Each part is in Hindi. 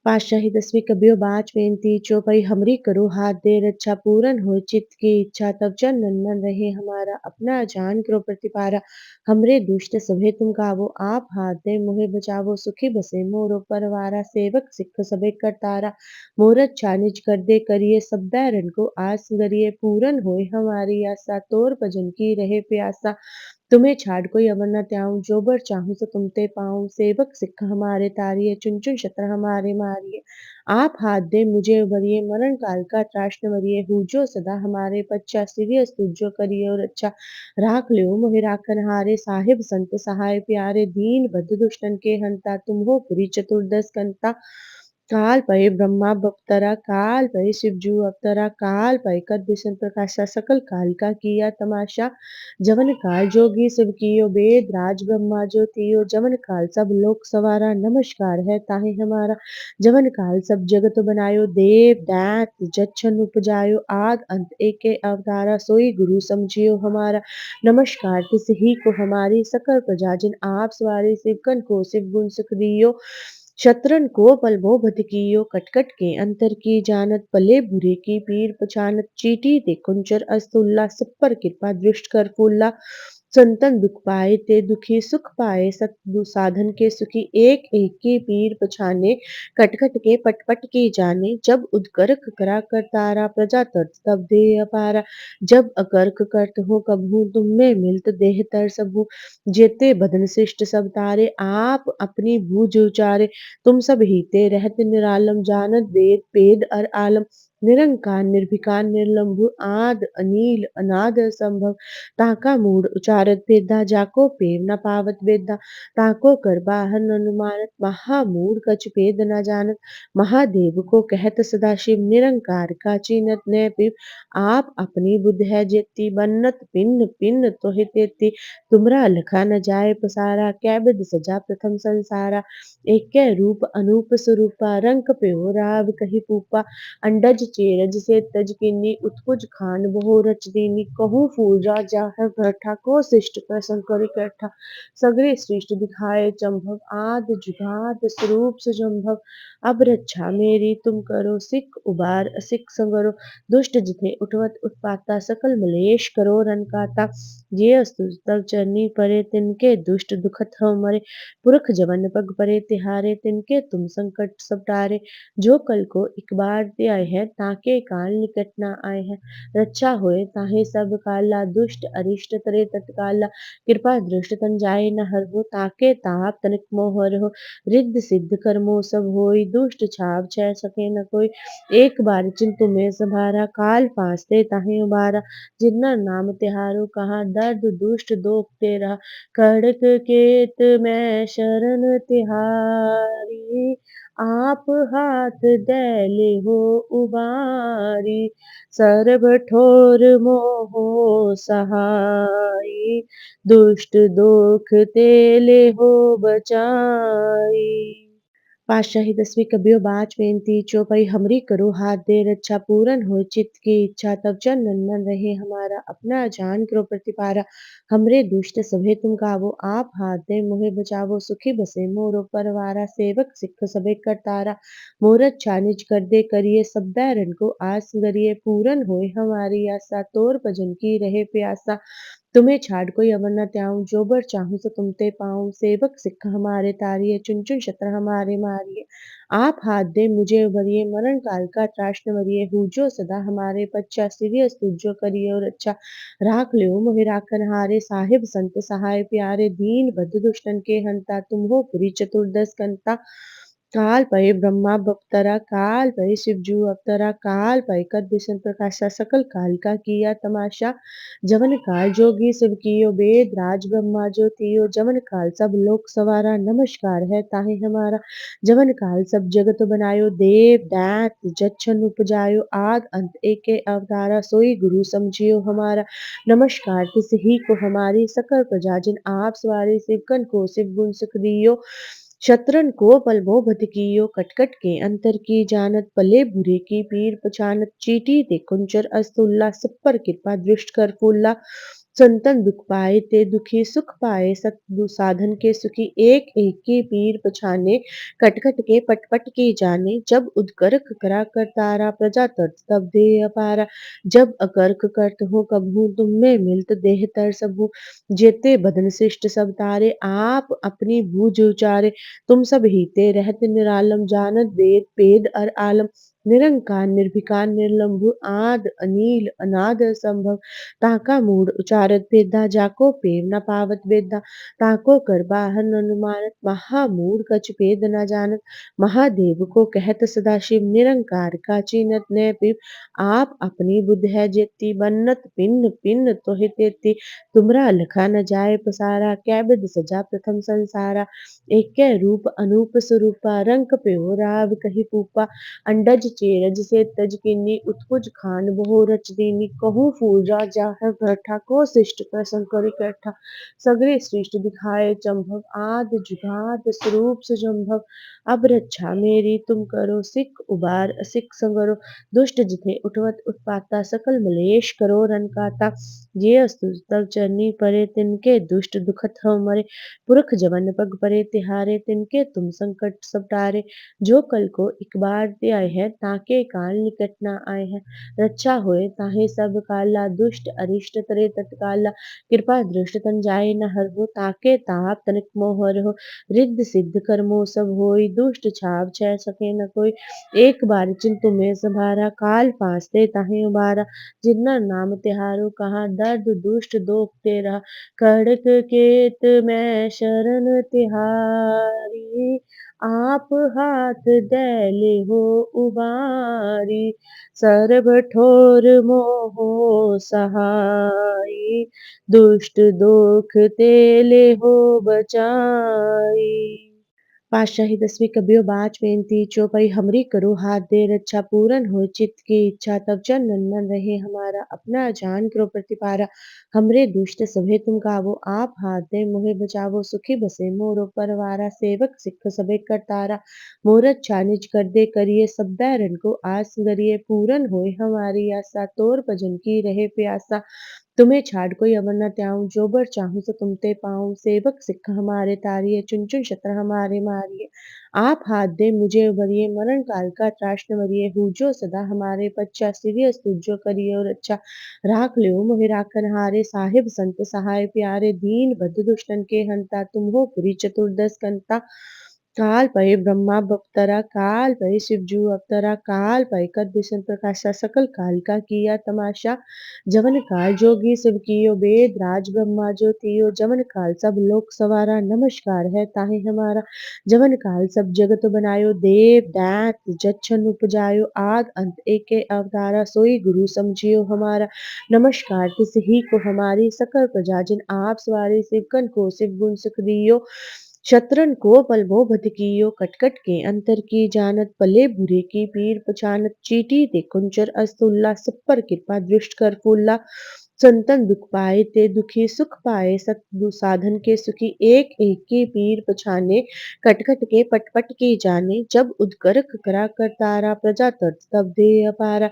पातशाही दसवीं कबियो बाच बेनती चौपई हमरी करो हाथ दे रक्षा पूरन हो चित्त की इच्छा तब चंदन मन रहे हमारा अपना जान करो प्रतिपारा हमरे दुष्ट सभे तुम गावो आप हाथ दे मोहे बचावो सुखी बसे मोरो परवारा सेवक सिख सबे करतारा मोरत छानिज कर दे करिए सब बैरन को आस गरिए पूरन होए हमारी आशा तोर भजन की रहे प्यासा तुम्हें छाड़ कोई अवर न त्याऊँ जो बर चाहूँ सो तुम ते पाऊँ सेवक सिख हमारे तारिये चुन चुन शत्र हमारे मारिये आप हाथ दे मुझे उबरिए मरण काल का त्राश न वरिये हूजो सदा हमारे पच्चा सिरियस तुझो करिए और अच्छा राख लियो मोहि राखन हारे साहिब संत सहाय प्यारे दीन बद्ध दुष्टन के हंता तुम हो पुरी चतुर्दश कंता काल पै ब्रह्मा बप्तरा काल पै शिवजू अवतरा काल पै कर विष्णु प्रकाशा सकल काल का किया तमाशा जवन काल जोगी शिव कियो वेद राज ब्रह्मा जो तियो जवन काल सब लोक सवारा नमस्कार है ताहे हमारा जवन काल सब जगत बनायो देव दैत जच्छन उपजायो आद अंत एके अवतारा सोई गुरु समझियो हमारा नमस्कार तिस ही को हमारी सकल प्रजा जिन आप सवारी सिवकन को शिव गुण सुख दियो शत्रन को पल भो बध कियो कटकट के अंतर की जानत पले बुरे की पीर पछानत चीटी ते कुंचर अस्तुल्ला सब पर कृपा दृष्ट कर फूला संतन दुख पाए ते दुखी सुख पाए सत साधन के सुखी एक एक की पीर पछाने कटकट के पटपट की जाने जब उदकर्क करा कर तारा प्रजा तर्त तब दे अपारा जब अकर्क करत हो कबहू तुम में मिलत देह तर सबू जेते बदन शिष्ट सब तारे आप अपनी बूझ उचारे तुम सब हीते रहत निरालम जानत वेद पेद अर आलम निरंकार निर्भिकार निर्लंभु आद अनील अनाद असंभव ताका मूड उचारत भेदा जाको पेव न पावत वेदा ताको कर बाहर न अनुमानत महामूड कछ भेद न जानत महादेव को कहत सदाशिव निरंकार का चीनत न पिव आप अपनी बुद्ध है जेती बन्नत पिन्न पिन्न तोहि तेती तुमरा लखा न जाए पसारा कैबिद सजा प्रथम संसारा एक कै रूप अनूप स्वरूपा रंग प्यो राव कही पूपा अंडज चेरज से तज किन्नी उत्कुज खान बहु रच दीनी कहूँ फूल राजा है बैठा को शिष्ट प्रसंग कर इकट्ठा सगरे सृष्ट दिखाए चंभव आद जुगाद स्वरूप सुजम्भव अब रक्षा मेरी तुम करो सिख उबार असिख संगरो दुष्ट जिथे उठवत उत्पाता सकल मलेश करो रन काता ये अस्तु तब चरनी परे तिनके दुष्ट दुखत हो मरे पुरख जवन पग परे तिहारे तिनके तुम संकट सब टारे जो कल को एक बार ते आए हैं ताके काल निकट ना आए हैं रक्षा होए ताहे सब काला दुष्ट अरिष्ट तरे तत्काला कृपा दृष्ट तन जाए न हर हो ताके ताप तनिक मोहर हो रिद्ध सिद्ध कर्मो सब होई दुष्ट छाव छह सके न कोई एक बार चिंतु में संभारा काल फांसते ताहे उबारा जिन्ना नाम तिहारो कहा दर्द दुष्ट दोख तेरा खड़क केत में शरण तिहारी आप हाथ दैले हो उबारी सर्ब ठोर मोहो सहाई दुष्ट दोख तेले हो बचाई पातशाही दसवीं कबियो बाच बेनती चौपई हमरी करो हाथ दे रक्षा पूरन हो चित्त की इच्छा तब चंदन मन रहे हमारा अपना जान करो प्रतिपारा हमरे दुष्ट सभे तुम गावो आप हाथ दे मोहे बचावो सुखी बसे मोरो परवारा सेवक सिख सबे करतारा मोरत छानिज कर दे करिए सब बैरन को आस गरिए पूरन होए हमारी आशा तोर भजन की रहे प्यासा तुम्हें छाड़ कोई अवर न त्याऊँ जो बर चाहूँ सो तुम ते पाऊँ सेवक सिख हमारे तारिये चुन चुन शत्र हमारे मारिये आप हाथ दे मुझे उबरिए मरण काल का त्राश न वरिये हूजो सदा हमारे पच्चा सिरियस तुझो करिए और अच्छा राख लियो मोहि राखन हारे साहिब संत सहाय प्यारे दीन बद्ध दुष्टन के हंता तुम हो पुरी चतुर्दश कंता काल पै ब्रह्मा बप्तरा काल पै शिवजू अवतरा काल पै कर विष्णु प्रकाशा सकल काल का किया तमाशा जवन काल जोगी शिव कियो वेद राज ब्रह्मा जो तियो जवन काल सब लोक सवारा नमस्कार है ताहे हमारा जवन काल सब जगत बनायो देव दैत जच्छन उपजायो आद अंत एके अवतारा सोई गुरु समझियो हमारा नमस्कार तिस ही को हमारी सकल प्रजा जिन आप सवारी सिवकन को शिव गुण सुख दियो शत्रन को पल भो बध कियो कटकट के अंतर की जानत पले बुरे की पीर पछानत चीटी ते कुंचर अस्तुल्ला सब पर कृपा दृष्ट कर फूला संतन दुख पाए ते दुखी सुख पाए सत साधन के सुखी एक एक की पीर पछाने कट कट के पट पट की जाने जब उदगर्क करा कर तारा प्रजा तर्त तब दे अपारा जब अकर्क करत हो कबहू तुम में मिलत देह तर सबू जेते बदन शिष्ट सब तारे आप अपनी भूज उचारे तुम सब हीते रहत निरालम जानत वेद पेद अर आलम निरंकार निर्विकार निर्लंभु आद अनील अनाद असंभव ताका मूड उचारत भेदा जाको पेव न पावत वेदा ताको कर बाहर न अनुमानत महामूड कछ भेद न जानत महादेव को कहत सदाशिव निरंकार का चीनत न पिव आप अपनी बुद्ध है जेती बन्नत पिन्न पिन्न तोहि तेती तुमरा लखा न जाय पसारा कै बिद सजा प्रथम संसारा एक कै रूप अनूप स्वरूपा रंग प्यो राव कही पूपा अंडज चेरज से तज किन्नी उत्कुज खान बहु रच दीनी कहूँ फूल राजा है बैठा को शिष्ट प्रसंग कर इकट्ठा सगरे सृष्ट दिखाए चंभव आद जुगाद स्वरूप सुजम्भव अब रक्षा मेरी तुम करो सिख उबार असिख संगरो दुष्ट जिथे उठवत उत्पाता सकल मलेश करो रन काता ये अस्तु तब चरनी परे तिनके दुष्ट दुखत हव मरे पुरख जवन पग परे तिहारे तिनके तुम संकट सब टारे जो कल को एक बार ते आए हैं ताके काल निकट ना आए हैं रक्षा होए ताहे सब काला दुष्ट अरिष्ट तरे तत्काला कृपा दृष्ट तन जाए न हर हो ताके ताप तनिक मोह हो रिद्ध सिद्ध कर्मो सब होई दुष्ट छाव छह सके न कोई एक बार चिंतु में संभारा काल फांसते ताहे उबारा जिन्ना नाम तिहारो कहा दर्द दुष्ट दोख तेरा खड़क केत मैं शरण तिहारी आप हाथ दैले हो उबारी सर्ब ठोर मोहो सहाई दुष्ट दोख तेले हो बचाई पातशाही 10वीं कबियो बाच बेनती चौपाई हमरी करो हाथ दे रक्षा पूरन हो चित्त की इच्छा तब चन नंदन रहे हमारा अपना जान करो प्रतिपारा हमरे दुष्ट सभे तुम गावो आप हाथ दे मोहे बचावो सुखी बसे मोरो परवारा सेवक सिख सबे करतारा मोरत छानिज कर दे करिए सब बैरन को आस गरिए पूरन होए हमारी आशा तोर भजन की रहे प्यासा तुम्हें छाड़ कोई अवर न त्याऊं जो बर चाहूं सो तुम ते पाऊं सेवक सिख हमारे तारिये चुन चुन शत्र हमारे मारिये आप हाथ दे मुझे उबरिए मरण काल का त्राश न वरिये हूजो सदा हमारे पच्चा सिरियस तुझो करिए और अच्छा राख लियो मोहि राखन हारे साहिब संत सहाय प्यारे दीन बद्ध दुष्टन के हंता तुम हो पुरी चतुर्दश कंता काल पै ब्रह्मा बप्तरा काल पै शिवजू अवतरा काल पै कद विष्णु प्रकाशा सकल काल का किया तमाशा जवन काल जोगी शिव कियो वेद राज ब्रह्मा जो तियो जवन काल सब लोक सवारा नमस्कार है ताहे हमारा जवन काल सब जगत बनायो देव दैत जच्छन उपजायो आद अंत एके अवतारा सोई गुरु समझियो हमारा नमस्कार तिस ही को हमारी सकल प्रजा जिन आप सवारी सिवकन को शिव गुण सुख दियो शत्रन को पल भो बध कियो कटकट के अंतर की जानत पले बुरे की पीर पछानत चीटी ते कुंचर अस्तुल्ला सब पर कृपा दृष्ट कर फूला संतन दुख पाए ते दुखी सुख पाए सत साधन के सुखी एक एक की पीर पछाने कट कट के पट पट की जाने जब उदगर्क करा कर तारा प्रजा तर्त तब दे अपारा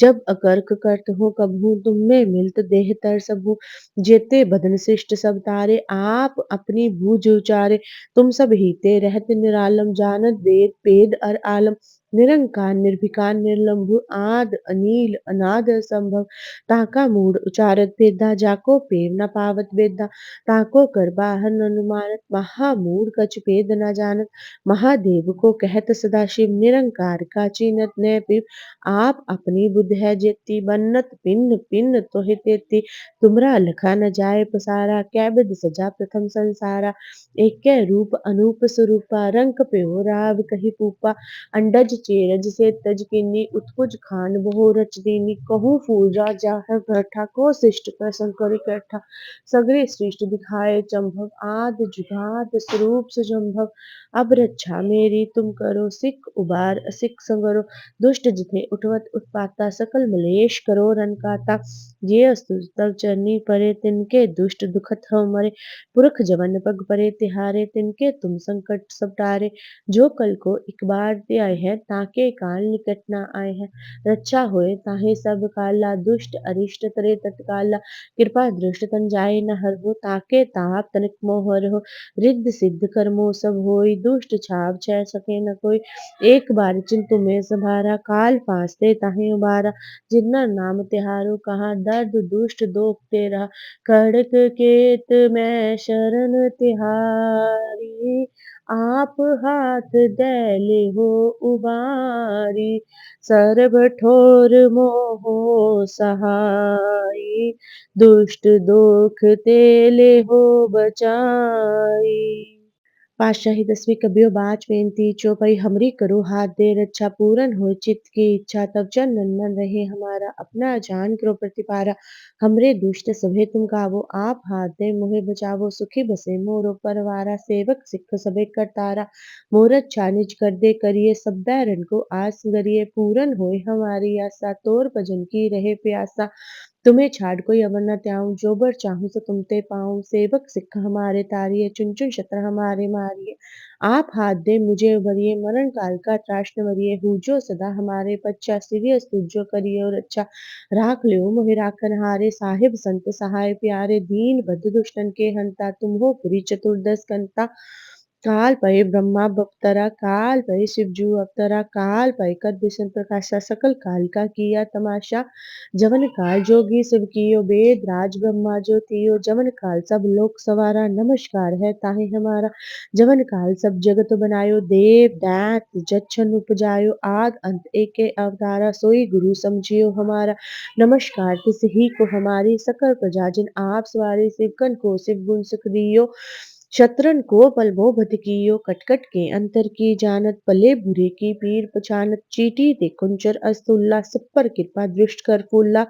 जब अकर्क करत हो कबहू तुम में मिलत देह तर सबू जेते बदन शिष्ट सब तारे आप अपनी भूज उचारे तुम सब हीते रहत निरालम जानत वेद पेद अर आलम निरंकार निर्विकार निर्लंभु आद अनील अनाद असंभव ताका मूड उचारत भेदा जाको पेव न पावत वेदा ताको कर बाहर न अनुमानत महामूड कछ भेद न जानत महादेव को कहत सदाशिव निरंकार का चीनत न पिव आप अपनी बुद्ध है जेती बन्नत पिन्न पिन्न तोहि तेती तुमरा लखा न जाय पसारा कै बिद सजा प्रथम संसारा एक कै रूप अनूप स्वरूपा रंग प्यो राव कही पूपा अंडज चेरज से तज किन्नी उत्कुज खान बहु रच दीनी कहूँ फूल राजा है बैठा को शिष्ट प्रसंग कर इकट्ठा सगरे सृष्ट दिखाए चंभव आद जुगाद स्वरूप सुजम्भव अब रक्षा मेरी तुम करो सिख उबार असिख संगरो दुष्ट जिथे उठवत उत्पाता सकल मलेश करो रन काता ये अस्तु तब चरनी परे तिनके दुष्ट दुखत हव मरे पुरख जवन पग परे तिहारे तिनके तुम संकट सब टारे जो कल को एक बार ते आए हैं ताके काल निकट न आए हैं। रक्षा होए ताहि सब काला, दुष्ट अरिष्ट तरे तत्काला। कृपा दृष्ट तन जाए न हरहु, ताके ताप तनिक मोह हरहु। रिद्ध सिद्ध कर्मों सब होई, दुष्ट छाव छह सके न कोई। एक बार चिंतु में सभारा, काल फांसते ताहि उबारा। जिन्ना नाम तिहारो कहा, दर्द दुष्ट दोख तेरा। खड़क केत मैं शरण तिहारी, आप हाथ दे लेहो उबारी। सर्ब ठोर मोहो सहाई, दुष्ट दोख ते लेहो बचाई। पातशाही 10वीं कबियो बाच बेनती चौपई हमरी करो हाथ दे रक्षा पूरन हो चित्त की इच्छा तब चंदन मन रहे हमारा अपना जान करो प्रतिपारा। हमरे दुष्ट सभे तुम गावो आप हाथ दे मोहे बचावो सुखी बसे मोरो परवारा सेवक सिख सबे करतारा। मोरत छानिज कर दे करिए सब बैरन को आस गरिए पूरन होए हमारी आशा तोर भजन की रहे प्यासा। तुम्हें छाड़ कोई अवर न त्याऊँ, जो बर चाहूँ सो तुम ते पाऊँ। सेवक सिख हमारे तारिये, चुन चुन शत्र हमारे मारिये। आप हाथ दे मुझे उबरिये, मरण काल का त्रास न वरिये। हूजो सदा हमारे पच्चा, सिरियस तुझो करिये और अच्छा। राख लियो मोहि राखन हारे, साहिब संत सहाय प्यारे। दीन बद्ध दुष्टन के हंता, तुम हो पुरी चतुर्दश कंता। काल पै ब्रह्मा बप्तरा, काल पै शिवजू अवतरा। काल पै कर विष्णु प्रकाशा, सकल काल का किया तमाशा। जवन काल जोगी शिव कियो, वेद राज ब्रह्मा जो तियो। जवन काल सब लोक सवारा, नमस्कार है ताहि हमारा। जवन काल सब जगत बनायो, देव दैत जच्छन उपजायो। आद अंत एके अवतारा, सोई गुरु समझियो हमारा। नमस्कार तिस ही को हमारी, सकल प्रजा जिन आप सवारी। शिवकन को शिव गुण सुख दियो, शत्रन को पल भो बध कियो। कटकट के अंतर की जानत, पले बुरे की पीर पछानत। चीटी ते कुंचर अस्तुल्ला, सब पर कृपा दृष्ट कर फूला।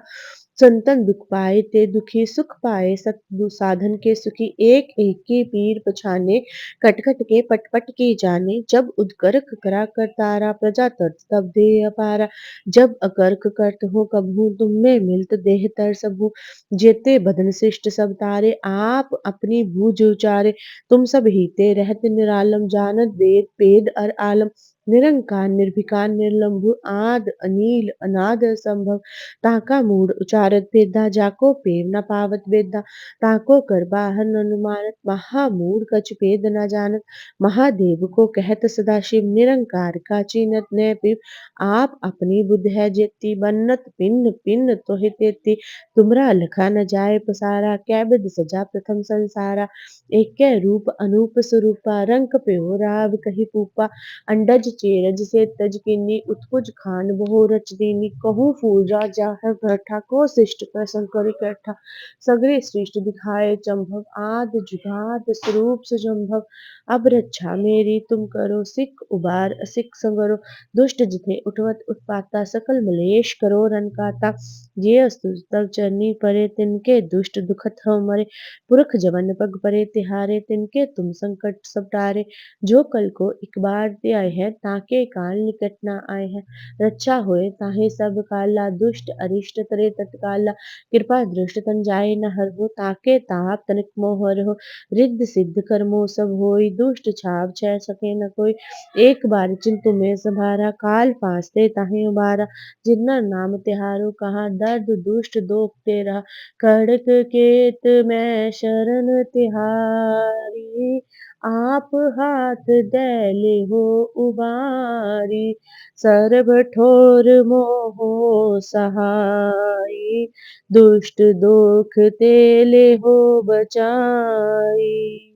संतन दुख पाए ते दुखी, सुख पाए सत साधन के सुखी। एक एक की पीर पछाने, कटकट के पट पट की जाने। जब उदकर्क करा कर तारा, प्रजा तर्त तब दे अपारा। जब अकर्क करत हो कबहू, तुम में मिलत देह तर सबू। जेते बदन शिष्ट सब तारे, आप अपनी बूझ उचारे। तुम सब हीते रहत निरालम, जानत वेद पेद अर आलम। निरंकार निर्भिकार निर्लंभु, आद अनील अनाद असंभव। ताका मूढ़ उचारत भेदा, जाको पेव न पावत वेदा। ताको कर बाहर न अनुमानत, महामूढ़ कछ भेद न जानत। महादेव को कहत सदाशिव, निरंकार का चीनत न पिव। आप अपनी बुद्ध है जेती, बन्नत पिन्न पिन्न तोहि तेती। तुमरा लखा न जाए पसारा, कै बिध सजा प्रथम संसारा। एक रूप अनूप स्वरूपा, रंग प्यो राव कही पूपा। अंडज चेरज से तज किन्नी, उत्कुज खान बहु रच दीनी। कहूँ फूल राजा है बैठा, को शिष्ट प्रसंग कर इकट्ठा। सगरे सृष्टि दिखाए चंभव, आद जुगाद स्वरूप सुजम्भव। अब रक्षा मेरी तुम करो, सिख उबार असिख संगरो। दुष्ट जिथे उठवत उत्पाता, सकल मलेश करो रन काता। ये अस्तु तब चरनी परे, तिनके दुष्ट दुखत हो मरे। पुरख जवन पग परे तिहारे, तिनके तुम संकट सब टारे। जो कल को एक बार ते आए हैं, ताके काल निकट न आए हैं। रक्षा होए ताहि सब काला, दुष्ट अरिष्ट तरे तत्काला। कृपा दृष्ट तन जाए न हरहु, ताके ताप तनिक मोह हरहु। रिद्ध सिद्ध कर्मों सब होई, दुष्ट छाव छह सके न कोई। एक बार चिंतु में सभारा, काल फांसते ताहि उबारा। जिन्ना नाम तिहारो कहा, दर्द दुष्ट दोख तेरा। खड़क केत मैं शरण तिहारी, आप हाथ दे लेहो उबारी। सर्ब ठोर मोहो सहाई, दुष्ट दोख ते लेहो बचाई।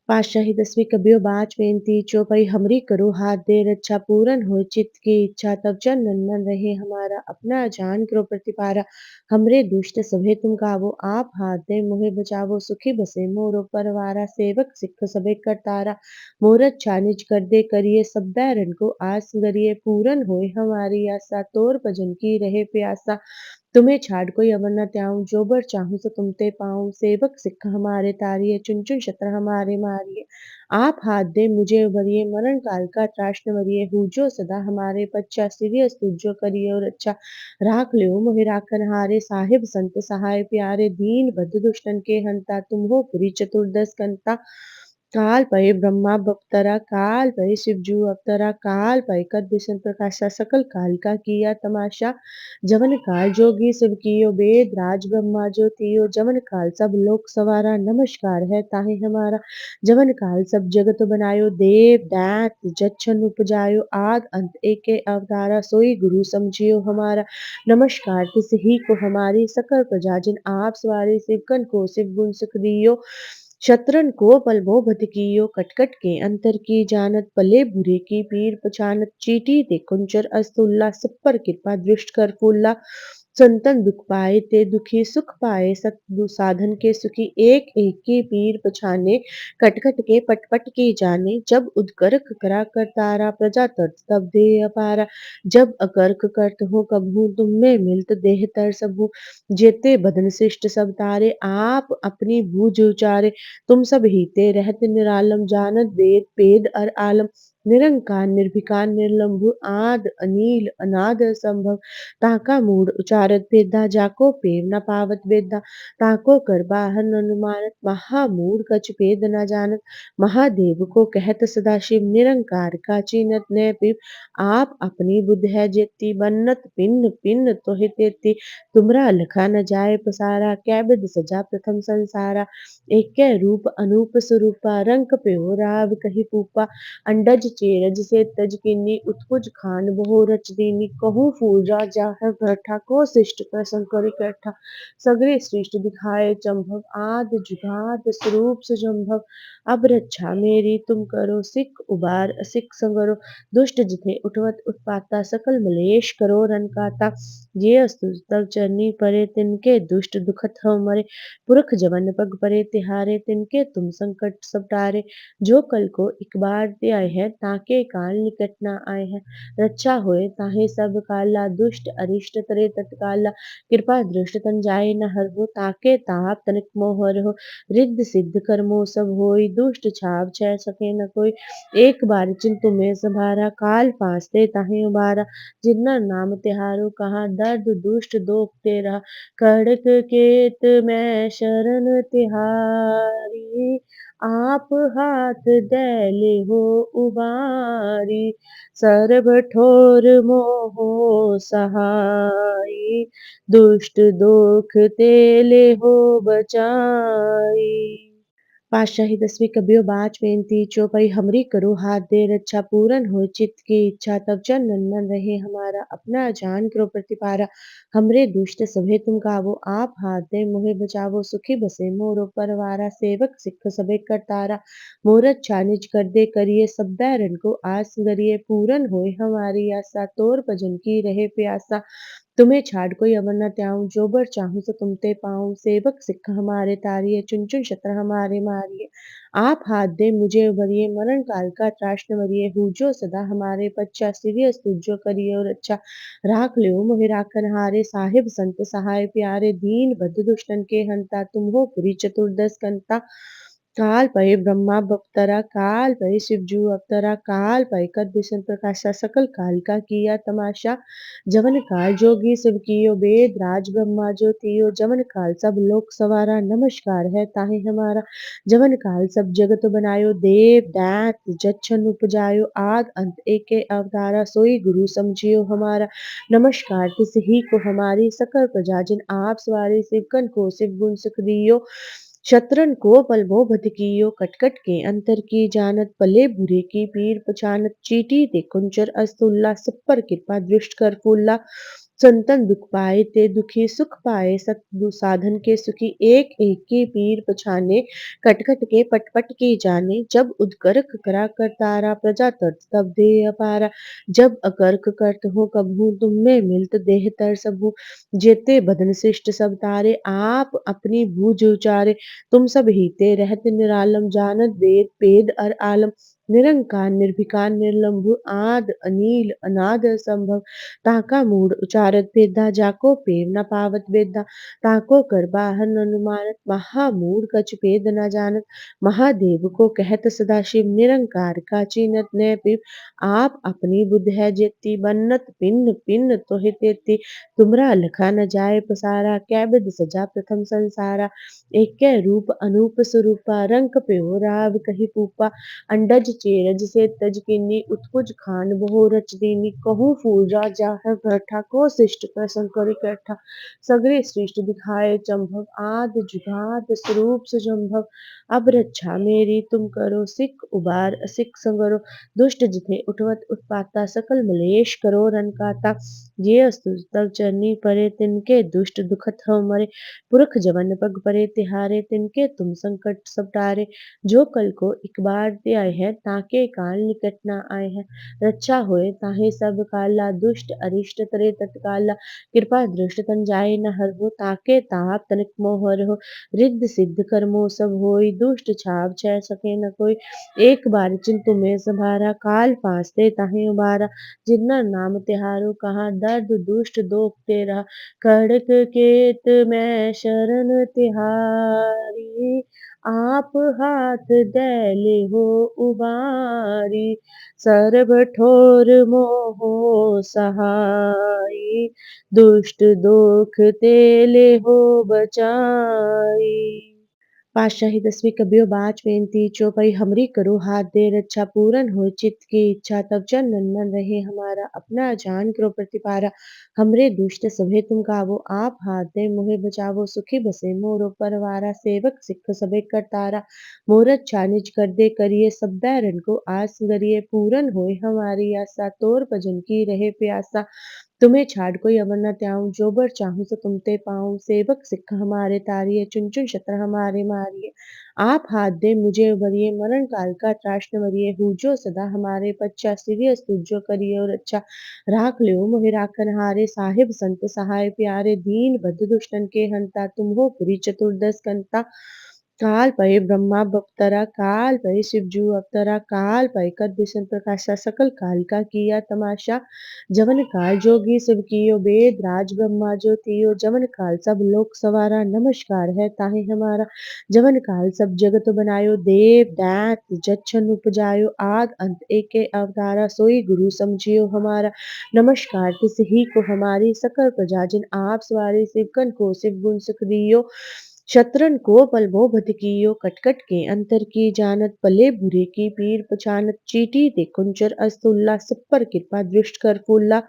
पातशाही 10वीं कबियो बाच बेनती चौपई हमरी करो हाथ दे रक्षा पूरन हो चित्त की इच्छा तब चंदन मन रहे हमारा अपना जान करो प्रतिपारा। हमरे दुष्ट सभे तुम गावो आप हाथ दे मोहे बचावो सुखी बसे मोरो परवारा। सेवक सिख सबे करतारा, मोरत छानिज कर दे करिए सब बैरन को आस गरिए। पूरन होए हमारी आशा, तोर भजन की रहे प्यासा। तुम्हें छाड़ कोई अवर न त्याऊँ, जो बर चाहूँ सो तुम ते पाऊँ। सेवक सिख हमारे तारिये, चुन चुन शत्र हमारे मारिये। आप हाथ दे मुझे उबरिये, मरण काल का त्रास न वरिये। हूजो सदा हमारे पच्चा, सिरियस तुझो करिये और अच्छा। राख लियो मोहि राखन हारे, साहिब संत सहाय प्यारे। दीन बद्ध दुष्टन के हंता, तुम हो पुरी चतुर्दश कंता। काल पै ब्रह्मा बप्तरा काल पै शिवजू अवतरा काल पै कर बिशन प्रकाशा सकल काल का किया तमाशा जवन काल जोगी सब कियो वेद राज ब्रह्मा ज्योतियो जवन काल सब लोक सवारा नमस्कार है ताहे हमारा जवन काल सब जगत बनायो देव दैत जच्छन उपजायो आद अंत एके अवतारा सोई गुरु समझियो हमारा नमस्कार तिस ही को हमारी सकल प्रजा जिन आप सवारी सिवकन को सिव गुण सुख दियो शत्रन को पल भो बध कियो कटकट के अंतर की जानत पले बुरे की पीर पछानत चीटी ते कुंचर अस्तुल्ला सब पर कृपा दृष्ट कर फूला संतन दुख पाए ते दुखी सुख पाए सत साधन के सुखी एक एक की पीर पछाने कटकट के पटपट की जाने जब उदगर्क करा कर तारा प्रजा तर्त तब दे अपारा जब अकर्क करत हो कबहू तुम में मिलत देह तर सबू जेते बदन शिष्ट सब तारे आप अपनी भूज उचारे तुम सब हीते रहत निरालम जानत वेद पेद अर आलम निरंकार निर्भिकार निर्लंभु आद अनील अनाद असंभव ताका मूड उचारत भेदा जाको पेव न पावत वेदा ताको कर बाहर अनुमानत महामूड कछ भेद न जानत महादेव को कहत सदाशिव निरंकार का चीनत न पिव आप अपनी बुद्ध है जेती बन्नत पिन्न पिन्न तोहि तेती तुमरा लखा न जाए पसारा कैबिद सजा प्रथम संसारा एक रूप अनूप स्वरूपा रंक प्यो राव कही पूपा अंडज चेरज से तज किन्नी उत्कुज खान बहु रच दीनी कहूँ फूल राजा है बैठा को शिष्ट प्रसंग कर इकट्ठा सगरे सृष्ट दिखाए चंभव आद जुगाद स्वरूप सुजम्भव अब रक्षा मेरी तुम करो सिख उबार सिख संगरो दुष्ट जिथे उठवत उत्पाता सकल मलेश करो रन काता ये अस्तु तव चरनी परे तिनके दुष्ट दुखत हव मरे पुरख जवन पग परे तिहारे तिनके तुम संकट सब टारे जो कल को एक बार ते आए हैं ताके काल निकट ना आए हैं रक्षा होए ताहे सब काला दुष्ट अरिष्ट तरे तत्काला कृपा दृष्ट तन जाए न हर हो ताके ताप तनिक मोहर हो रिद्ध सिद्ध कर्मो सब होई दुष्ट छाव छह सके न कोई एक बार चिंतु में संभारा काल फांसते ताहे उबारा जिन्ना नाम तिहारो कहा दर्द दुष्ट दोख तेरा खड़क केत मैं शरण तिहारी आप हाथ दैले हो उबारी सर्ब ठोर मोहो सहाई दुष्ट दोख तेले हो बचाई पातशाही 10वीं कबियो बाच बेनती चौपाई हमरी करो हाथ दे रक्षा पूरन हो चित्त की इच्छा तब चन नंदन रहे हमारा अपना जान करो प्रतिपारा हमरे दुष्ट सभे तुम गावो आप हाथ दे मोहे बचावो सुखी बसे मोरो परवारा सेवक सिख सबे करतारा मोरत छानिज कर दे करिए सब बैरन को आस गरिए पूरन होए हमारी आशा तोर भजन की रहे प्यासा तुम्हें छाड़ कोई अवर न त्याऊं जो बर चाहूं सो तुम ते पाऊं सेवक सिख हमारे तारिये चुन चुन शत्र हमारे मारिये आप हाथ दे मुझे उबरिए मरण काल का त्राश न वरिये हूजो सदा हमारे पच्चा सिरियस तुझो करिए और अच्छा राख लियो मोहि राखन हारे साहिब संत सहाय प्यारे दीन बद्ध दुष्टन के हंता तुम हो पुरी चतुर्दश कंता काल पै ब्रह्मा बप्तरा काल पै शिवजू अवतरा काल पै कर बिशन प्रकाशा सकल काल का किया तमाशा जवन काल जोगी सब कियो वेद राज ब्रह्मा ज्योतियो जवन काल सब लोक सवारा नमस्कार है ताहे हमारा जवन काल सब जगत बनायो देव दैत जच्छन उपजायो आद अंत एके अवतारा सोई गुरु समझियो हमारा नमस्कार तिस ही को हमारी सकल प्रजा जिन आप सवारी सिवकन को सिव गुण सुख दियो शत्रन को पल भो बध कियो कटकट के अंतर की जानत पले बुरे की पीर पछानत चीटी ते कुंचर अस्तुल्ला सब पर कृपा दृष्ट कर फूला संतन दुख पाए ते दुखी सुख पाए सत साधन के सुखी एक एक की पीर पछाने कटकट के पटपट की जाने जब उदगर्क करा कर तारा प्रजा तर्त तब दे अपारा जब अकर्क करत हो कबहू तुम में मिलत देह तर सबू जेते बदन शिष्ट सब तारे आप अपनी भूज उचारे तुम सब हीते रहत निरालम जानत वेद पेद अर आलम निरंकार निर्विकार निर्लंभु आद अनील अनाद असंभव ताका मूड उचारत भेदा जाको पेव न पावत वेदा ताको कर बाहर न अनुमानत महामूड कछ भेद न जानत महादेव को कहत सदाशिव निरंकार का चीनत न पिव आप अपनी बुद्ध है जेती बन्नत पिन्न पिन्न तोहि तेती तुमरा लखा न जाय पसारा कैबिद सजा प्रथम संसारा एक रूप अनूप स्वरूपा रंग पे हो राव कही पूपा अंडज चेरज से तज किन्नी उत्कुज खान बहु रच दीनी कहूँ फूल राजा है बैठा को शिष्ट प्रसंग कर इकट्ठा सगरे सृष्ट दिखाए चंभव आद जुगाद स्वरूप सुजम्भव अब रक्षा मेरी तुम करो सिख उबार असिख संगरो दुष्ट जिथे उठवत उत्पाता सकल मलेश करो रन काता ये अस्तु तब चरनी परे तिनके दुष्ट दुखत हो मरे पुरख जवन पग परे तिहारे तिनके तुम संकट सब टारे जो कल को एक बार ते आए हैं ताके काल निकट न आए हैं रक्षा होए ताहे सब काला दुष्ट अरिष्ट तरे तत्काला कृपा दृष्ट तन जाए न हर हो ताके ताप तनिक मोह हर हो रिद्ध सिद्ध कर्मो सब होई दुष्ट छाव छह सके न कोई एक बार चिंतु में संभारा काल फांसते ताहे उबारा जिन्ना नाम तिहारो कहा दर्द दुष्ट दोख तेरा खड़क केत में शरण तिहारी आप हाथ दैले हो उबारी सर्ब ठोर मोहो सहाई दुष्ट दोख तेले हो बचाई पातशाही 10वीं कबियो बाच बेनती चौपई हमरी करो हाथ दे रक्षा पूरन हो चित्त की इच्छा तब चंदन मन रहे हमारा अपना जान करो प्रतिपारा हमरे दुष्ट सभे तुम गावो आप हाथ दे मोहे बचावो सुखी बसे मोरो परवारा सेवक सिख सबे करतारा मोरत छानिज कर दे करिए सब बैरन को आस गरिए पूरन होए हमारी आशा तोर भजन की रहे प्यासा तुम्हें छाड़ कोई अवर न त्याऊं जो बर चाहूं सो तुम ते पाऊं सेवक सिख हमारे तारिये चुन चुन शत्र हमारे मारिये आप हाथ दे मुझे उबरिए मरण काल का त्राश न मरिए हूजो सदा हमारे पच्चा सिरियस तुझो करिए और अच्छा राख लियो मोहि राखन हारे साहिब संत सहाय प्यारे दीन बद्ध दुष्टन के हंता तुम हो पुरी चतुर्दश कंता काल पै ब्रह्मा बप्तरा काल पै शिवजू अवतरा काल पै कर विष्णु प्रकाशा सकल काल का किया तमाशा जवन काल जोगी शिव कियो वेद राज ब्रह्मा जो तियो जवन काल सब लोक सवारा नमस्कार है ताहे हमारा जवन काल सब जगत बनायो देव दैत जच्छन उपजायो आद अंत एके अवतारा सोई गुरु समझियो हमारा नमस्कार तिस ही को हमारी सकल प्रजा जिन आप सवारी सिवकन को शिव गुण सुख दियो शत्रन को पल भो बध कियो कटकट के अंतर की जानत पले बुरे की पीर पछानत चीटी ते कुंचर अस्तुल्ला सब पर कृपा दृष्ट कर फूला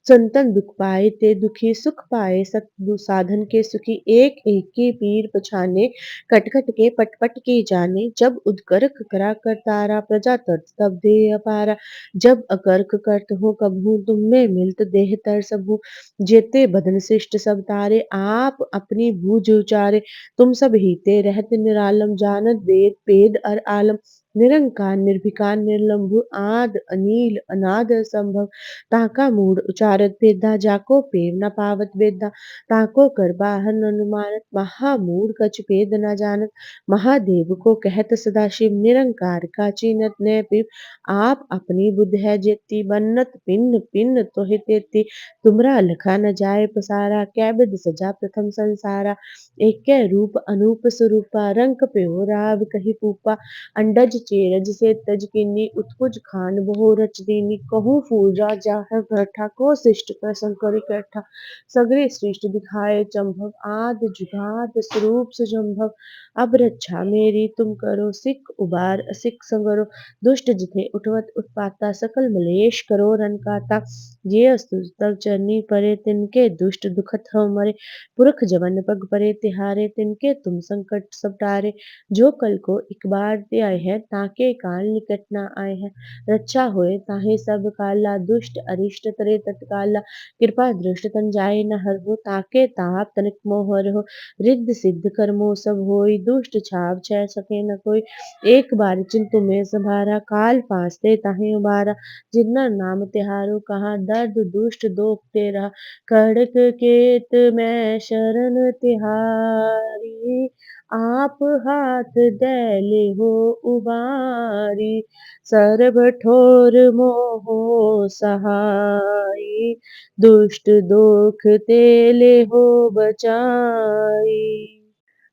संतन दुख पाए ते दुखी सुख पाए सत साधन के सुखी एक एक की पीर पछाने कटकट के पटपट की जाने जब उदकर्क करा कर तारा प्रजा तर्त तब दे अपारा जब अकर्क करत हो कबहू तुम में मिलत देह तर सबू जेते बदन शिष्ट सब तारे आप अपनी बूझ उचारे तुम सब हीते रहत निरालम जानत वेद पेद अर आलम निरंकार निर्विकार निर्लंभु आद अनील अनाद असंभव ताका मूड उचारत भेदा जाको पेव न पावत वेदा ताको कर बाहर न अनुमानत महामूड कछ भेद न जानत महादेव को कहत सदाशिव निरंकार का चीनत न पिव आप अपनी बुद्ध है जेती बन्नत पिन्न पिन्न तोहि तेती तुमरा लखा न जाय पसारा कैबिद सजा प्रथम संसारा एक रूप अनूप स्वरूपा रंग पे हो राव कही पूपा अंडज चेरज से तज किन्नी उत्कुज खान बहु रच दीनी कहूँ फूल राजा है बैठा को शिष्ट प्रसंग कर इकट्ठा सगरे सृष्ट दिखाए चंभव आद जुगाद स्वरूप सुजम्भव अब रक्षा मेरी तुम करो सिख उबार असिख संगरो दुष्ट जिथे उठवत उत्पाता सकल मलेश करो रन काता ये अस्तु तब चरनी परे तिनके दुष्ट दुखत हो मरे पुरख जवन पग परे तिहारे तिनके तुम संकट सब टारे जो कल को एक बार ते आए हैं ताके काल निकट न आए हैं रक्षा होए ताहे सब काला दुष्ट अरिष्ट तरे तत्काला कृपा दृष्ट तन जाए न हर हो ताके ताप तनिक मोह हर हो रिद्ध सिद्ध कर्मो सब होई दुष्ट छाव छह सके न कोई एक बार चिंतु में संभारा काल फांसते ताहे उबारा जिन्ना नाम तिहारो कहा दर्द दुष्ट दोख तेरा खड़क केत में शरण तिहारी आप हाथ दैले हो उबारी, सर्ब ठोर मोहो सहाई, दुष्ट दोख तेले हो बचाई।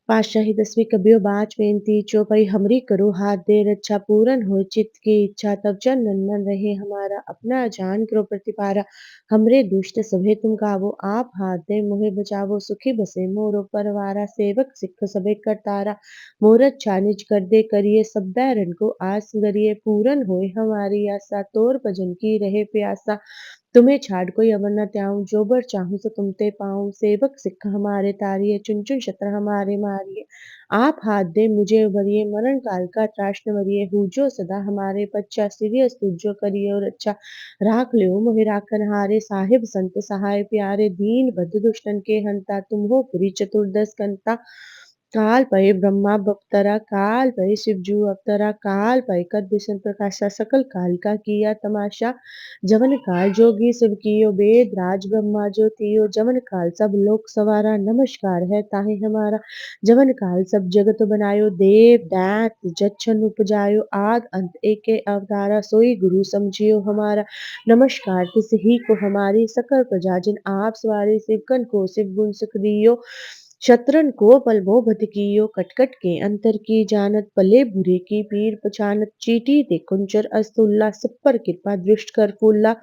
पातशाही 10वीं कबियो बाच बेनती चौपाई हमरी करो हाथ दे रक्षा पूरन हो चित्त की इच्छा तब चन नंदन रहे हमारा अपना जान करो प्रतिपारा हमरे दुष्ट सभे तुम गावो आप हाथ दे मोहे बचावो सुखी बसे मोरो परवारा सेवक सिख सबे करतारा मोरत छानिज कर दे करिए सब बैरन को आस गरिए पूरन होए हमारी आशा तोर भजन की रहे प्यासा तुम्हें छाड़ कोई अवर न त्याऊँ, जो बर चाहूँ सो तुम ते पाऊँ। सेवक सिख हमारे तारिये, चुन चुन शत्र हमारे मारिये। आप हाथ दे मुझे उबरिये, मरण काल का त्रास न वरिये। हूजो सदा हमारे पच्चा, सिरियस तुझो करियो रक्षा। राख लियो मोहि राखन हारे, साहिब संत सहाय प्यारे। दीन बद्ध दुष्टन के हंता, तुम हो पुरी चतुर्दश कंता। काल भय ब्रह्मा बप्तरा, काल भय शिवजू अवतरा, काल भय कर विष्णु प्रकाशा, सकल काल का किया तमाशा। जवन काल जोगी शिव कियो वेद राज ब्रह्मा ज्योतियो, जवन काल सब लोक सवारा नमस्कार है ताहि हमारा। जवन काल सब जगत बनायो देव दैत जच्छन उपजायो, आद अंत एके अवतारा, सोई गुरु समझियो हमारा। नमस्कार तिस ही को हमारी सकल प्रजा जिन आप सवारी, शिवकन को शिव गुण सुख दियो। शत्रन को पल भो बध कियो, कटकट के अंतर की जानत, पले बुरे की पीर पछानत, चीटी ते कुंचर अस्तुल्ला, सब पर कृपा दृष्ट कर फूला।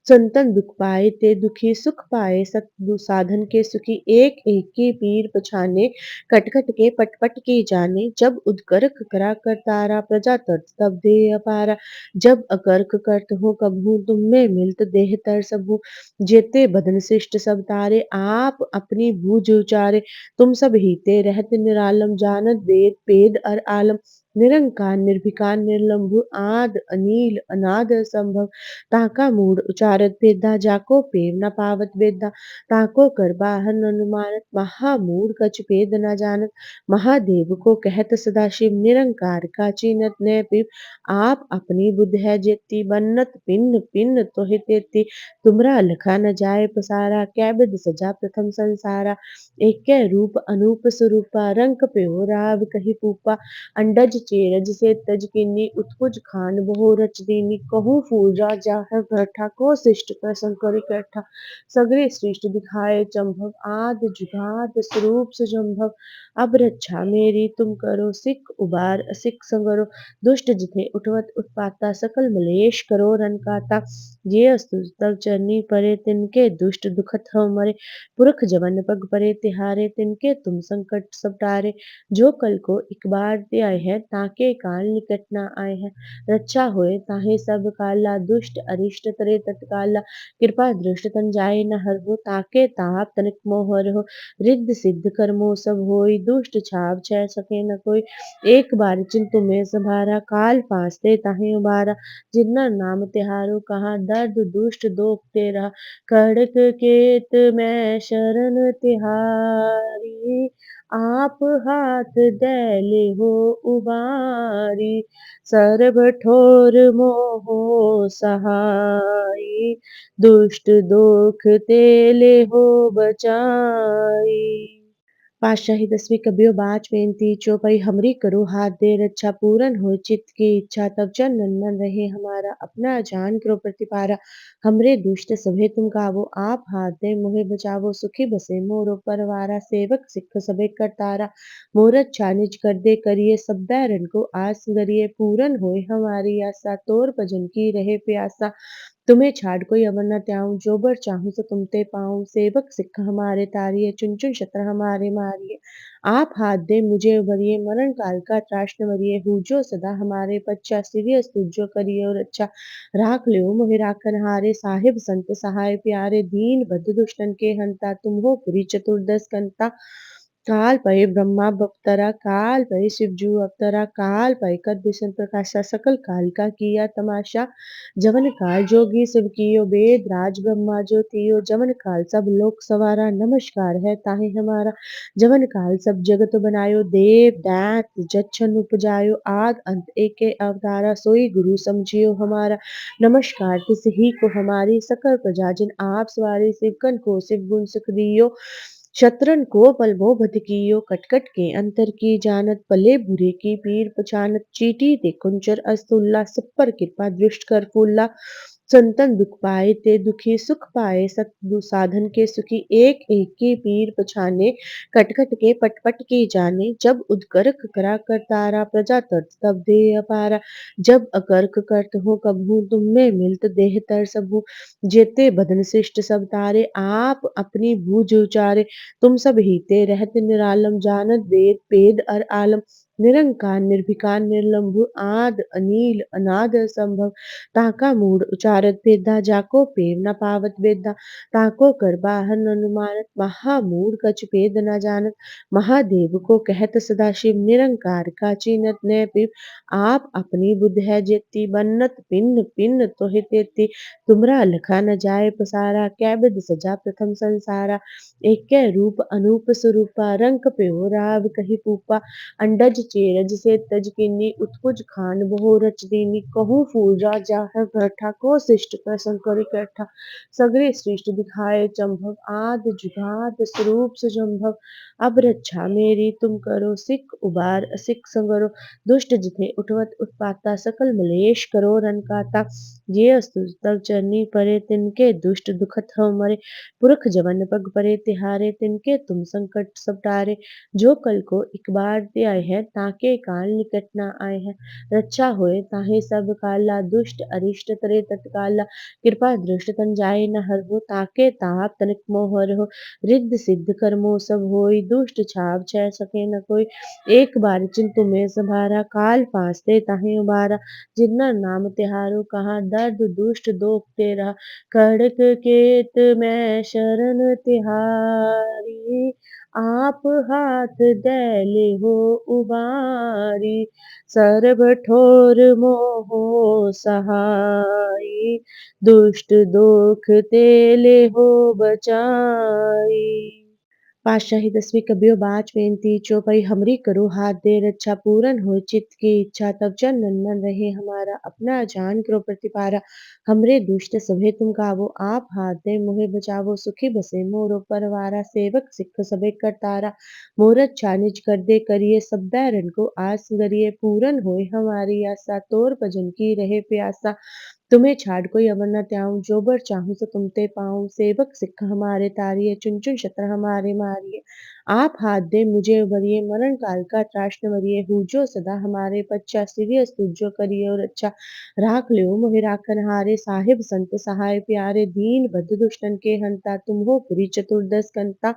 संतन दुख पाए ते दुखी, सुख पाए सत साधन के सुखी, एक एक की पीर पछाने, कटकट के पट पट की जाने। जब उदगर्क करा कर तारा, प्रजा तर्त तब दे अपारा। जब अकर्क करत हो कबहू, तुम में मिलत देह तर सबू। जेते बदन शिष्ट सब तारे, आप अपनी भूज उचारे। तुम सब हीते रहत निरालम, जानत वेद पेद अर आलम। निरंकार निर्भिकार निर्लंभु, आद अनील अनाद असंभव। ताका मूड उचारत भेदा, जाको पेव न पावत वेदा। ताको कर बाहर न अनुमानत, महामूढ़ कछ भेद न जानत। महादेव को कहत सदा शिव, निरंकार का चीनत न पिव। आप अपनी बुद्ध है जेती, बन्नत पिन्न पिन्न तोहि तेती। तुमरा लखा न जाए पसारा, कै बिध सजा प्रथम संसारा। एक रूप अनूप स्वरूपा, रंग प्यो राव कही पूपा। अंडज चेरज से तज किन्नी, उत्कुज खान बहु रच दीनी। कहूँ फूल राजा है बैठा, को शिष्ट प्रसन्न कर इकट्ठा। सगरे सृष्ट दिखाए चंभव, आद जुगाद स्वरूप सुजम्भव। अब रक्षा मेरी तुम करो, सिख उबार सिख संगरो। दुष्ट जिथे उठवत उत्पाता, सकल मलेश करो रन काता। ये अस्तु तब चरनी परे, तिनके दुष्ट दुखत हो मरे। पुरख जवन पग परे तिहारे, तिनके तुम संकट सब टारे। जो कल को एक बार ते आए हैं, ताके काल निकट न आए हैं। रक्षा होए ताहे सब काला, दुष्ट अरिष्ट तरे तत्काला। कृपा दृष्ट तन जाए न हर हो, ताके ताप तनिक मोह हो। रिद्ध सिद्ध कर्मो सब होई, दुष्ट छाव छह सके न कोई। एक बार चिंतु में संभारा, काल फांसते ताहे उबारा। जिन्ना नाम तिहारो कहा, दर्द दुष्ट दोख ते रहा। खड़क केत मैं शरण तिहारी, आप हाथ दैले हो उबारी, सर्ब ठोर मोहो सहाई, दुष्ट दोख तेले हो बचाई। पातशाही 10वीं कबियो बाच बेनती चौपाई हमरी करो हाथ दे रक्षा पूरन हो चित्त की इच्छा तब चन नंदन रहे हमारा अपना जान करो प्रतिपारा हमरे दुष्ट सभे तुम गावो आप हाथ दे मोहे बचावो सुखी बसे मोरो परवारा सेवक सिख सबे करतारा मोरत छानिज कर दे करिए सब बैरन को आस गरिए पूरन होए हमारी आशा तोर भजन की रहे प्यासा तुम्हें छाड़ कोई अवर न त्याऊँ, जो बर चाहूँ सो तुम ते पाऊँ। सेवक सिख हमारे तारिये, चुन चुन शत्र हमारे मारिये। आप हाथ दे मुझे उबरिये, मरण काल का त्रास न वरिये। हूजो सदा हमारे पच्चा, सिरियस तुझो करियो रक्षा। राख लियो मोहि राखन हारे, साहिब संत सहाय प्यारे। दीन बद्ध दुष्टन के हंता, तुम हो पुरी चतुर्दश कंता। काल भय ब्रह्मा बप्तरा, काल भय शिवजू अवतरा, काल भय कर विष्णु प्रकाशा, सकल काल का किया तमाशा। जवन काल जोगी शिव कियो वेद राज ब्रह्मा ज्योतियो, जवन काल सब लोक सवारा नमस्कार है ताहि हमारा। जवन काल सब जगत बनायो देव दैत जच्छन उपजायो, आद अंत एके अवतारा, सोई गुरु समझियो हमारा। नमस्कार तिस ही को हमारी सकल प्रजा जिन आप सवारी, शिवकन को शिव गुण सुख दियो। शतरन को पलवो बध कियो कटकट के अंतर की जानत पले बुरे की पीर पछानत चीटी ते कुंचर अस्तुल्ला सब पर कृपा दृष्ट कर फूला संतन दुख पाए ते दुखी सुख पाए सत साधन के सुखी एक एक की पीर पछाने कटकट के पटपट की जाने जब उदगर्क करा कर तारा प्रजा तर्ज तब दे अपारा जब अकर्क करत हो कबहू तुम में मिलत देह तर सबू जेते बदन शिष्ट सब तारे आप अपनी बूझ उचारे तुम सब हीते रहत निरालम जानत वेद पेद अर आलम निरंकार निर्भिकार निर्लंभु आद अनील अनाद असंभव ताका मूड उचारत भेदा जाको पेव न पावत वेदा ताको कर बाहर न अनुमानत महामूड कछ भेद न जानत महादेव को कहत सदाशिव निरंकार का चीनत न पिव आप अपनी बुद्ध है जेती बन्नत पिन्न पिन्न तोहि तेती तुमरा लखा न जाय पसारा कैबिद सजा प्रथम संसारा एक रूप अनूप स्वरूपा रंक प्यो राव कही पूपा अंडज चेरज से तज किन्नी उत्कुज खान बहु रच दीनी कहूँ फूल राजा है बैठा को शिष्ट प्रसन्न करि कैठा सगरे सृष्ट दिखाए चंभव आद जुगाद स्वरूप सुजम्भव अब रक्षा मेरी तुम करो सिख उबार असिख संगरो दुष्ट जिथे उठवत उत्पाता सकल मलेश करो रन काता ये अस्तु तब चरनी परे तिनके दुष्ट दुखत हो मरे पुरख जवन पग परे तिहारे तिनके तुम संकट सब टारे जो कल को एक बार ते आए हैं ताके काल निकट न आए हैं रक्षा होए ताहे सब काला दुष्ट अरिष्ट तरे तत्काला कृपा दृष्ट तन जाए न हर हो ताके ताप तनिक मोह हो रिद्ध सिद्ध कर्मो सब होई दुष्ट छाव छह सके न कोई एक बार चिंतु में सभारा काल फांसते ताहे उबारा जिन्ना नाम तिहारो कहा दर्द दुष्ट दोख तेरा खड़क केत में शरण तिहारी आप हाथ दैले हो उबारी सर्ब ठोर मोहो सहाई दुष्ट दोख तेले हो बचाई पातशाही 10वीं कबियो बाच बेनती चौपई हमरी करो हाथ दे रक्षा पूरन हो चित्त की इच्छा तब चंदन मन रहे हमारा अपना जान करो प्रतिपारा हमरे दुष्ट सभे तुम गावो आप हाथ दे मोहे बचावो सुखी बसे मोरो परवारा सेवक सिख सबे करतारा मोरत छानिज कर दे करिए सब बैरन को आस गरिए पूरन होए हमारी आशा तोर भजन की रहे प्यासा तुम्हें छाड़ कोई अवर न त्याऊं जो बर चाहूं सो तुम ते पाऊं सेवक सिख हमारे तारिये चुन चुन शत्र हमारे मारिये आप हाथ दे मुझे उबरिए मरण काल का त्राश न मरिए हूजो सदा हमारे पच्चा सीरियस तुझो करिए और अच्छा राख लियो मोहि राखन हारे साहिब संत सहाय प्यारे दीन बद्ध दुष्टन के हंता तुम हो पुरी चतुर्दश कंता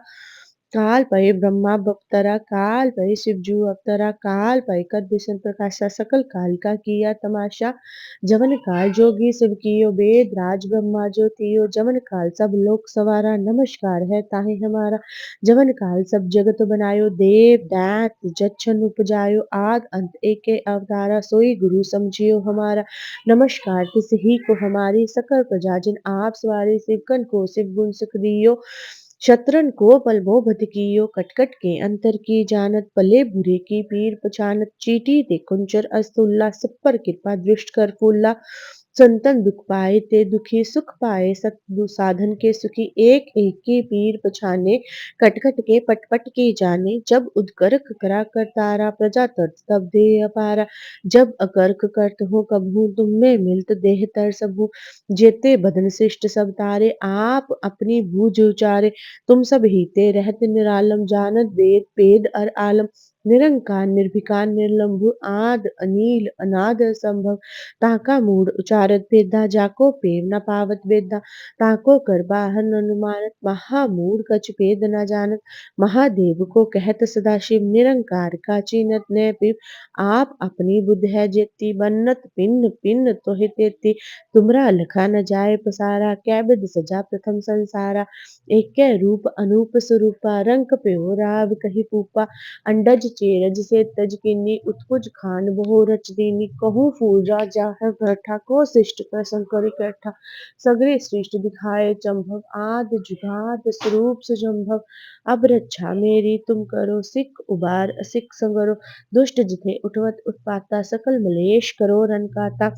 काल पै ब्रह्मा बप्तरा काल पै शिवजू अवतरा काल पै कर विष्णु प्रकाशा सकल काल का किया तमाशा जवन काल जोगी शिव कियो वेद राज ब्रह्मा ज्योतियो जवन काल सब लोक सवारा नमस्कार है ताहे हमारा जवन काल सब जगत बनायो देव दैत जच्छन उपजायो आद अंत एके अवतारा सोई गुरु समझियो हमारा नमस्कार तिस ही को हमारी सकल प्रजा जिन आप सवारी सिवकन को शिव गुण सुख दियो शतरन को पलवो बध कियो कटकट के अंतर की जानत पले बुरे की पीर पछानत चीटी ते कुंचर अस्तुल्ला सब पर कृपा दृष्ट कर फूला संतन दुख पाए ते दुखी सुख पाए सत साधन के सुखी एक एक की पीर पछाने कटकट के पटपट की जाने जब उदगर्क करा कर तारा प्रजा तर्ज तब दे अपारा जब अकर्क करत हो कबहू तुम में मिलत देह तर सबू जेते बदन शिष्ट सब तारे आप अपनी बूझ उचारे तुम सब हीते रहत निरालम जानत वेद पेद अर आलम निरंकार निर्भिकार निर्लंभु आद अनील अनाद असंभव ताका मूड उचारत भेदा जाको पेव न पावत वेदा ताको कर बाहर न अनुमानत महामूड कछ भेद न जानत महादेव को कहत सदाशिव निरंकार का चीनत न पिव आप अपनी बुद्ध है जेती बन्नत पिन्न पिन्न तोहि तेती तुमरा लखा न जाय पसारा कैबिद सजा प्रथम संसारा एक रूप अनूप स्वरूपा रंक प्यो राव कही पूपा अंडज चेरज से तज कीनी उत्पुज खान बहु रच दीनी कहूँ फूल राजा है बैठा को शिष्ट प्रसंग कर इकट्ठा सगरे सृष्टि दिखाए चंभव आद जुगाद स्वरूप सुजम्भव अब रक्षा मेरी तुम करो सिख उबार असिख संगरो दुष्ट जिथे उठवत उत्पाता सकल मलेश करो रन काता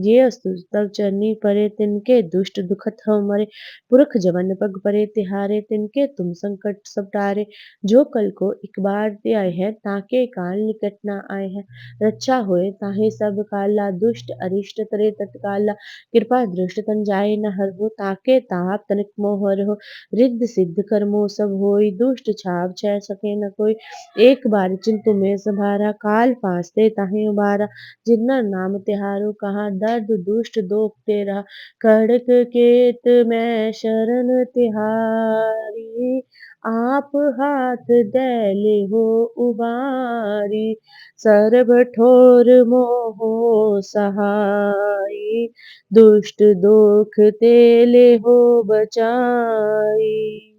ये अस्तु तब चरनी परे तिनके दुष्ट दुखत हो मरे पुरख जवन पग परे तिहारे तिनके तुम संकट सब टारे जो कल को एक बार ते आए हैं ताके काल निकट ना आए हैं रक्षा होए ताहे सब काला दुष्ट अरिष्ट तरे तत्काला कृपा दृष्ट तन जाए न हर हो ताके ताप तनिक मोहर हो रिद्ध सिद्ध कर्मो सब होई दुष्ट छाव छह सके न कोई एक बार चिंतु में संभारा काल फांसते ताहे उबारा जिन्ना नाम तिहारो कहा दर्द दुष्ट दोख तेरा खड़क केत मैं शरण तिहारी आप हाथ दैले हो उबारी सर्ब ठोर मोहो सहाई दुष्ट दोख तेले हो बचाई।